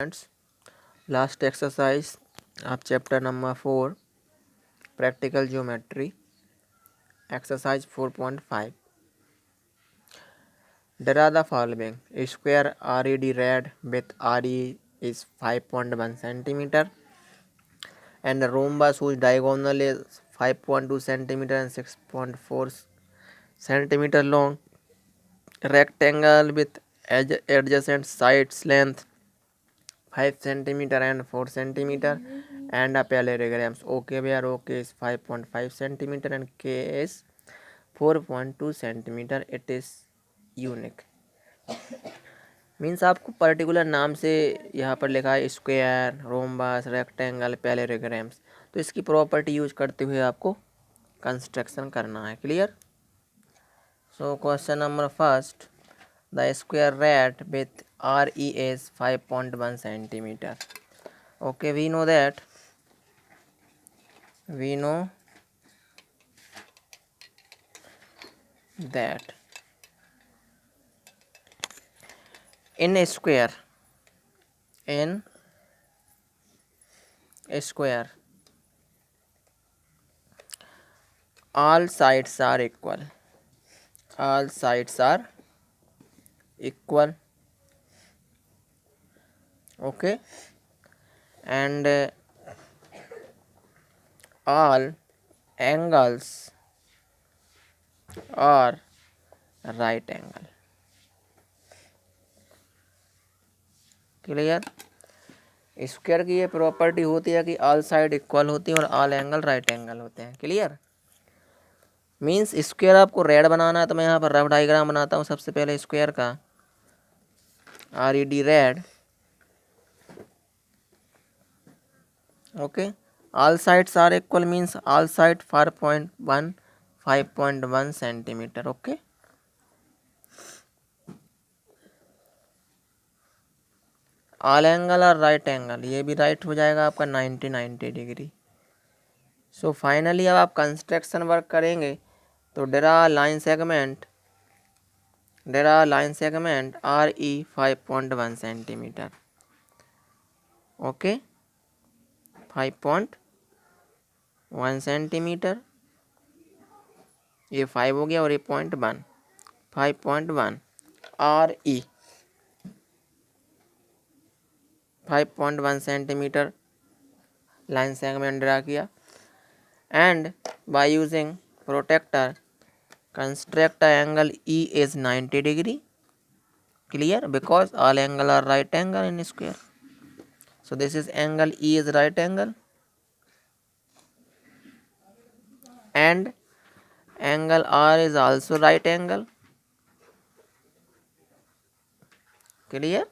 Friends, last exercise of chapter number 4, practical geometry, exercise 4.5. Draw the following: a square RED red with RE is 5.1 centimeter and a rhombus whose diagonal is 5.2 centimeter and 6.4 centimeter long. Rectangle with adjacent sides length 5 centimeter and 4 centimeter and a parallelograms. OK where OK is 5.5 centimeter and K is 4.2 centimeter. It is unique. Means आपको particular नाम से यहाँ पर लिखा है square, rhombus, rectangle, parallelograms, तो इसकी property use करते हुए आपको कंस्ट्रक्शन करना है. Clear? So question number first, the square red with RE is 5.1 centimeter. Okay, we know that in a square all sides are equal. Okay, and all angles are right angle. Clear? Square की ये property होती है कि all side equal होती है और all angle right angle होते हैं. क्लियर? मीन्स स्क्वायर आपको रेड बनाना है तो मैं यहाँ पर रफ डायग्राम बनाता हूँ. सबसे पहले स्क्वायर का RED red. Okay, all sides are equal means all side 5.1 centimetre. Okay, all angle are right angle, ये भी राइट हो जाएगा आपका 90 डिग्री. सो फाइनली अब आप कंस्ट्रक्शन वर्क करेंगे तो draw line segment RE 5.1 centimetre. Okay, 5.1 centimetre, ये 5 हो गया और ये 0.1, 5.1 RE 5.1 centimetre line segment draw किया. And by using protractor construct angle E is 90 degree. Clear? Because all angle are right angle in square. So this is angle E is right angle and angle R is also right angle. Clear?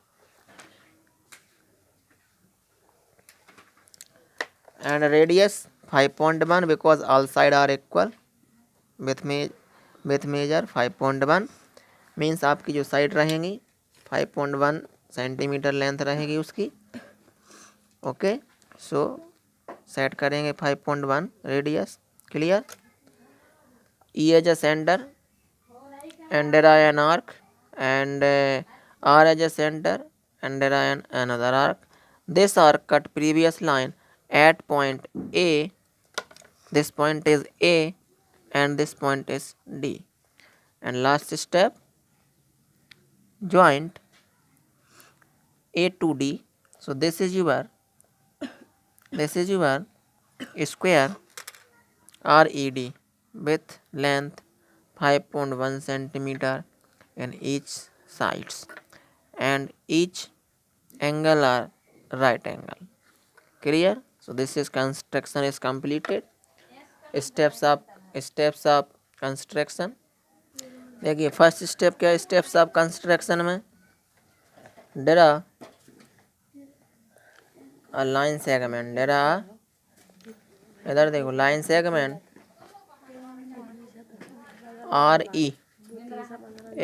And radius 5.1 because all sides are equal with measure 5.1 means आपकी जो side रहेंगी 5.1 centimetre length रहेगी उसकी. Okay, सो set करेंगे 5.1 radius. Clear? E as a center and there are an arc and R as a center and there are another arc. This arc cut previous line at point A. This point is A and this point is D. And last step, joint A to D. So this is your square RED with length 5.1 centimeter in each sides and each angle are right angle. Clear? So this is construction is completed. Steps of construction. देखिए first step क्या, steps of construction में draw line segment. Draw, इधर देखो, line segment RE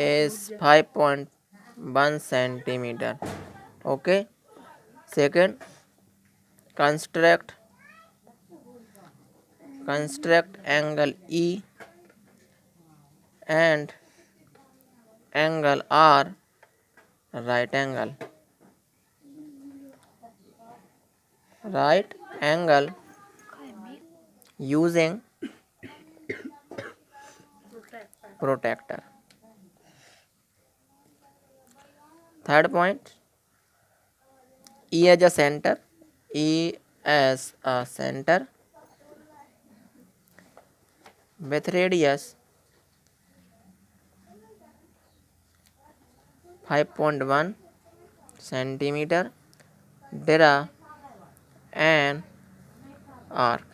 is 5.1 centimeter. Okay. Second, construct angle E and angle R right angle. right angle using protractor. Third point, E as a center, E as a center with radius 5.1 centimeter, draw an arc.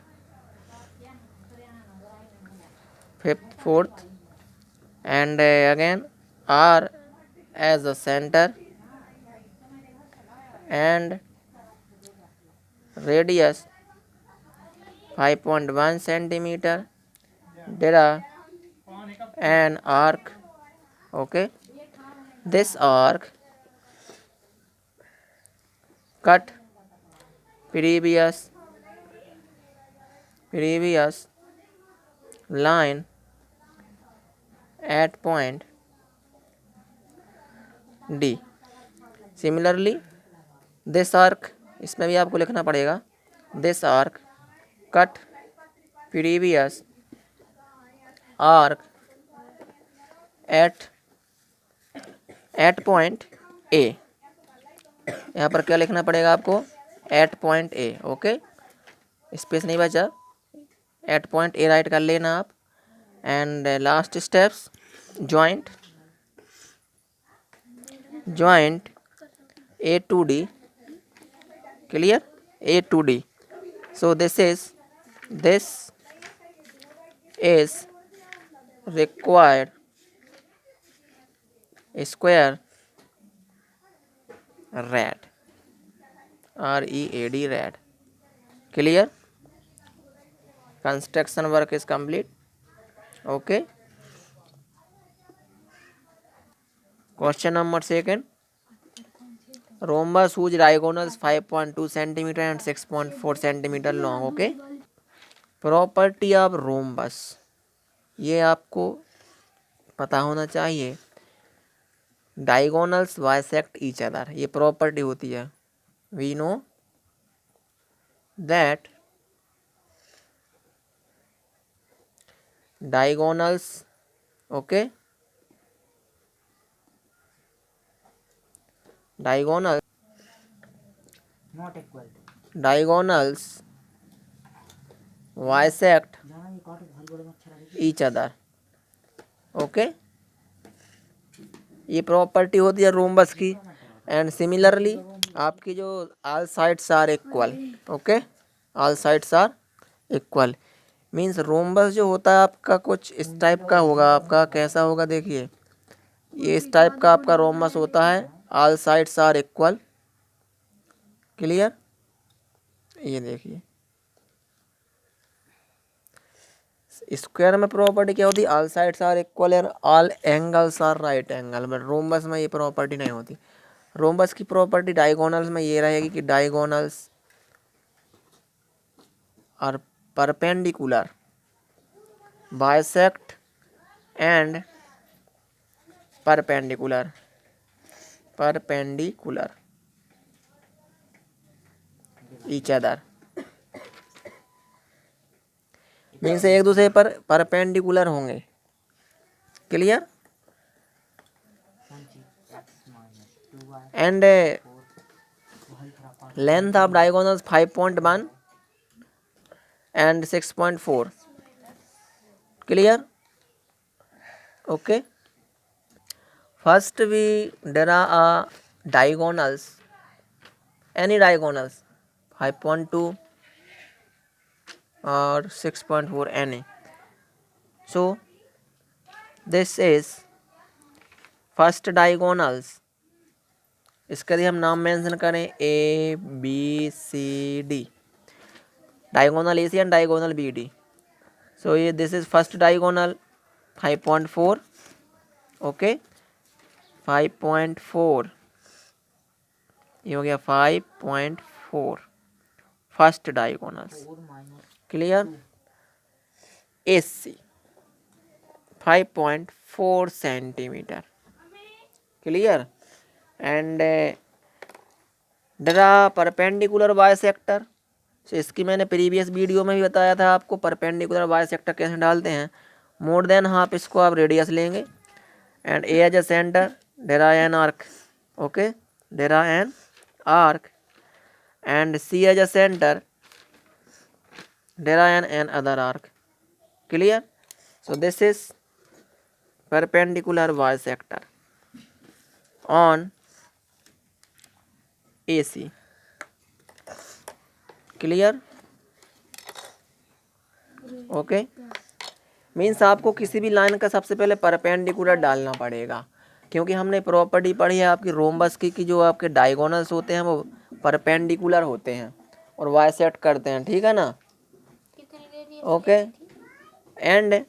Fifth, fourth, and again R as a center and radius 5.1 centimeter, draw an arc. Okay, this arc cut previous line at point D. Similarly, this arc, इसमें भी आपको लिखना पड़ेगा, this arc cut previous arc at point A. यहाँ पर क्या लिखना पड़ेगा आपको, eight point A. Okay, space नहीं बचा, एट पॉइंट ए राइट कर लेना आप. And last steps, joint A to D. Clear, A to D. So this is required square rad, READ, rad. Clear? Construction work is complete. Okay. Question number second. Rhombus whose diagonals 5.2 centimeter and 6.4 centimeter long. Okay. Property of rhombus, ये आपको पता होना चाहिए. Diagonals bisect each other, ये property होती है. We know that diagonals, okay, diagonals bisect each other. Okay, ये property होती है रोम्बस की. एंड सिमिलरली आपकी जो all sides are equal. Okay, all sides are equal means rhombus जो होता है आपका कुछ इस टाइप का होगा. आपका कैसा होगा, देखिए, ये इस टाइप का आपका रोम्बस होता है. All sides are equal. Clear, ये देखिए स्क्वायर में प्रॉपर्टी क्या होती है, all sides are equal and all angles are right angle. But rhombus में ये प्रॉपर्टी नहीं होती. रोम्बस की प्रॉपर्टी डायगोनल्स में ये रहेगी कि diagonals are perpendicular, bisect and perpendicular each other. Means एक दूसरे पर परपेंडिकुलर होंगे. Clear. And length of diagonals 5.1 and 6.4. Clear? Okay. First we draw a diagonals, any diagonals, 5.2 or 6.4, any. So this is first diagonals. इसका यदि हम नाम mention करें A B C D, diagonal AC and diagonal BD. So this is first diagonal 5.4. okay, 5.4, ये हो गया 5.4 first diagonals. Clear. AC 5.4 centimetre. Clear. And draw perpendicular bisector. तो इसकी मैंने प्रीवियस वीडियो में भी बताया था आपको परपेंडिकुलर बाइसेक्टर कैसे डालते हैं। मोर देन हाफ इसको आप रेडियस लेंगे and A as a centre draw an arc, okay, draw an arc and C as a centre draw an other arc, clear. So this is perpendicular bisector on AC, clear, okay. Means आपको किसी भी line का सबसे पहले perpendicular डालना पड़ेगा, क्योंकि हमने प्रॉपर्टी पढ़ी है आपकी रोम्बस की जो आपके डायगोनल्स होते हैं वो परपेंडिकुलर होते हैं और बाइसेक्ट करते हैं, ठीक है ना, ओके। एंड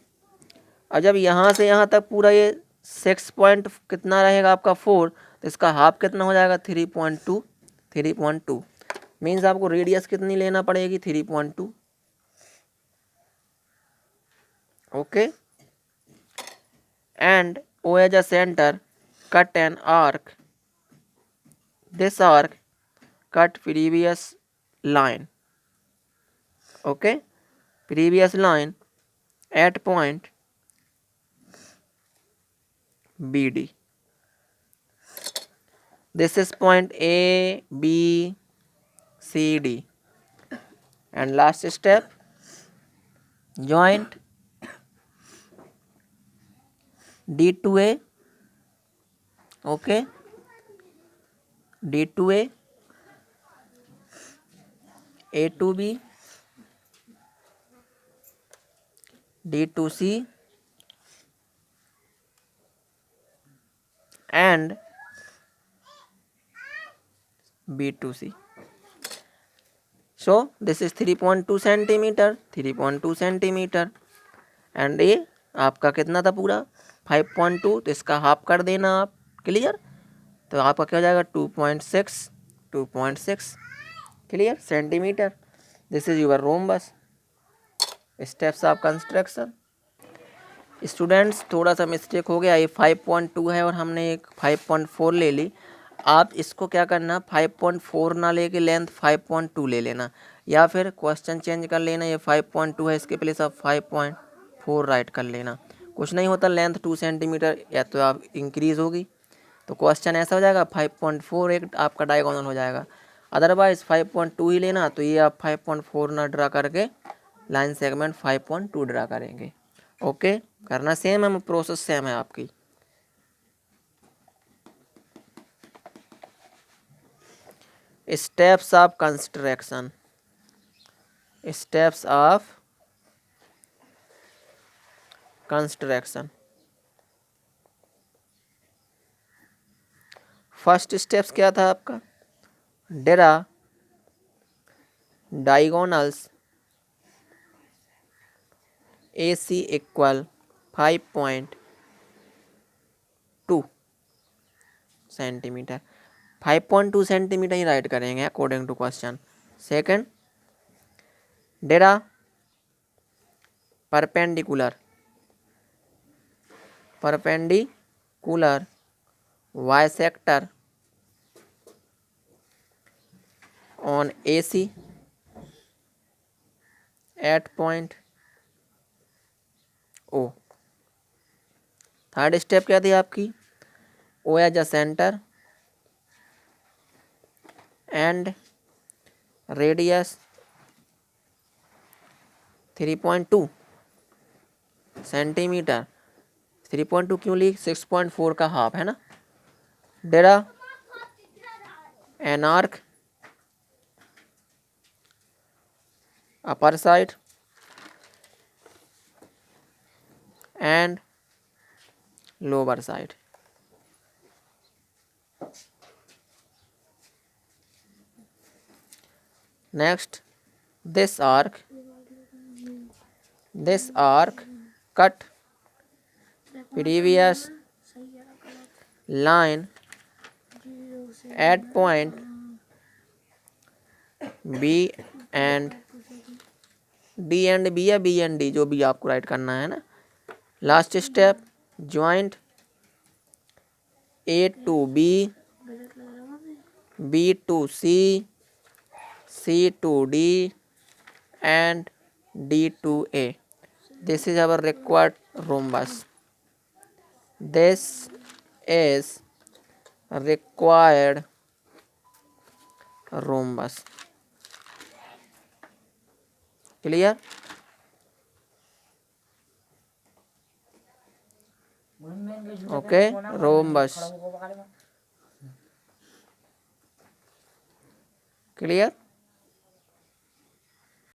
और जब यहाँ से यहाँ तक पूरा ये 6 पॉइंट कितना रहेगा आपका 4, तो इसका हाफ कितना हो जाएगा 3.2, 3.2 मीन्स आपको रेडियस कितनी लेना पड़ेगी 3.2, okay. And O as a centre cut an arc, this arc cut previous line, okay, previous line at point BD. This is point A, B, C, D. And last step, joint D to A, okay, D to A to B, D to C, and B to C. So this is 3.2 centimetre, 3.2 centimetre and ये आपका कितना था पूरा 5.2, तो इसका half कर देना आप, क्लियर। तो आपका क्या हो जाएगा 2.6, 2.6, clear centimetre. This is your rhombus, steps of construction. Students थोड़ा सा मिस्टेक हो गया, ये 5.2 है और हमने एक 5.4 ले ली। आप इसको क्या करना 5.4 ना लेके लेंथ 5.2 ले लेना, या फिर क्वेश्चन चेंज कर लेना, ये 5.2 है इसके प्लेस आप 5.4 राइट कर लेना। कुछ नहीं होता, लेंथ 2 सेंटीमीटर या तो आप इंक्रीज़ होगी तो क्वेश्चन ऐसा हो जाएगा 5.4 एक आपका डायगोनल हो जाएगा, अदरवाइज 5.2 ही लेना। तो ये आप 5.4 ना ड्रा करके लाइन सेगमेंट 5.2 ड्रा करेंगे, ओके। करना सेम है, प्रोसेस सेम है आपकी। Steps of construction, steps of construction. First steps क्या था आपका, draw diagonals AC equal 5.2 centimetre, 5.2 centimetre ही राइट करेंगे according to question. Second, draw perpendicular, perpendicular bisector on AC at point O। Third step क्या थी आपकी, O as a centre and radius 3.2 centimetre, 3.2 क्यों ली, 6.4 का हाफ है ना। Draw an arc upper side and lower side, next this arc cut previous line at point B and D and B या B and D जो भी आपको right करना है ना। Last step, joint A to B, B to C, C to D and D2A. This is our required rhombus. This is required rhombus. Clear? Okay, rhombus. Clear?